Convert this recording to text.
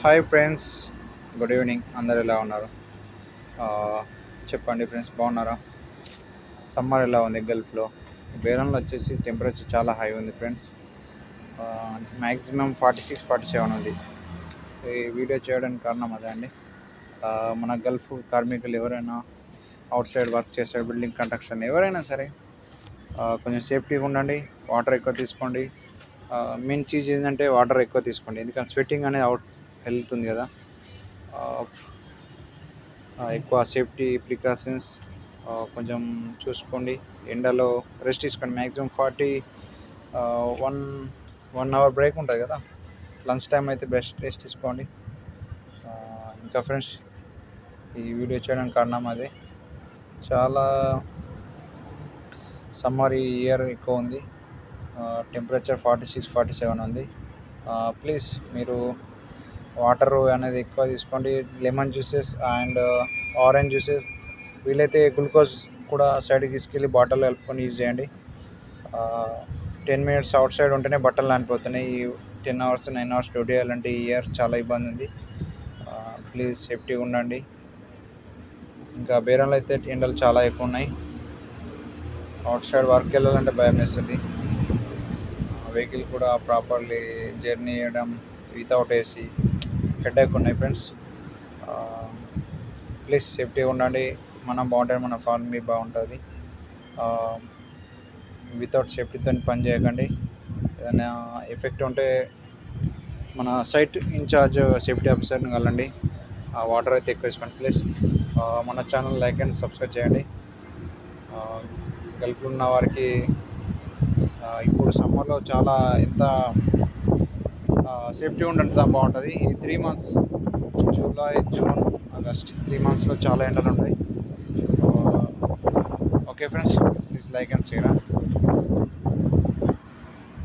Hi friends, good evening. అందరు ఎలా ఉన్నారు? ఆ, చెప్పండి ఫ్రెండ్స్, బాగున్నారా? సమ్మర్ ఎలా ఉంది గల్ఫ్లో? బేరంలో వచ్చేసి టెంపరేచర్ చాలా హై ఉంది ఫ్రెండ్స్. మ్యాక్సిమం 46-47 ఉంది. ఈ వీడియో చేయడానికి కారణం అదే అండి. ఆ, మన గల్ఫ్ కార్మికులు ఎవరైనా అవుట్ సైడ్ వర్క్ చేసే బిల్డింగ్ కన్స్ట్రక్షన్ ఎవరైనా సరే కొంచెం సేఫ్టీగా ఉండండి. వాటర్ ఎక్కువ తీసుకోండి. మెయిన్ చీజ్ ఏంటంటే వాటర్ ఎక్కువ తీసుకోండి, ఎందుకంటే స్వెట్టింగ్ అనేది అవుట్ వెళ్తుంది కదా. ఆ, ఎక్కువ సేఫ్టీ ప్రికాషన్స్ కొంచెం చూసుకోండి. ఎండలో రెస్ట్ తీసుకోండి. మ్యాక్సిమం 1 1 అవర్ బ్రేక్ ఉంటుంది కదా, లంచ్ టైం అయితే రెస్ట్ తీసుకోండి. ఇంకా ఫ్రెండ్స్, ఈ వీడియో చేయడానికి కారణం అదే. చాలా సమ్మర్ ఈ ఇయర్ ఎక్కువ ఉంది. టెంపరేచర్ 46-47 ఉంది. ప్లీజ్ మీరు వాటర్ అనేది ఎక్కువ తీసుకోండి. Lemon juices and orange juices, వీలైతే గ్లూకోజ్ కూడా సైడ్కి తీసుకెళ్ళి బాటిల్లో కలుపుకొని యూజ్ చేయండి. 10 మినిట్స్ అవుట్ సైడ్ ఉంటేనే బట్టలు నానిపోతున్నాయి. ఈ 10 అవర్స్ 9 అవర్స్ డ్యూటీ చేయాలంటే ఈ ఇయర్ చాలా ఇబ్బంది ఉంది. ప్లీజ్ సేఫ్టీగా ఉండండి. ఇంకా బేరంలో అయితే ఎండలు చాలా ఎక్కువ ఉన్నాయి. అవుట్ సైడ్ వర్క్ వెళ్ళాలంటే భయం వేస్తుంది. వెహికల్ కూడా ప్రాపర్లీ జర్నీ చేయడం వితౌట్ ఏసీ హెడేక్ ఉన్నాయి ఫ్రెండ్స్. ప్లీజ్ సేఫ్టీగా ఉండండి. మనం బాగుంటుంది, మన ఫ్యామిలీ బాగుంటుంది. వితౌట్ సేఫ్టీతో పని చేయకండి. ఏదైనా ఎఫెక్ట్ ఉంటే మన సైట్ ఇన్ఛార్జ్ సేఫ్టీ ఆఫీసర్ని కలండి. వాటర్ అయితే ఎక్కువ వేసుకోండి ప్లీజ్. మన ఛానల్ లైక్ అండ్ సబ్స్క్రైబ్ చేయండి. గల్ఫ్లో ఉన్న వారికి ఇప్పుడు సమ్మర్లో చాలా ఎంత సేఫ్టీ ఉండండి బాగుంటుంది. ఈ 3 months జూలై, జూన్, ఆగస్ట్ 3 monthsలో చాలా ఎండలు ఉంటాయి. Okay friends, please like and share.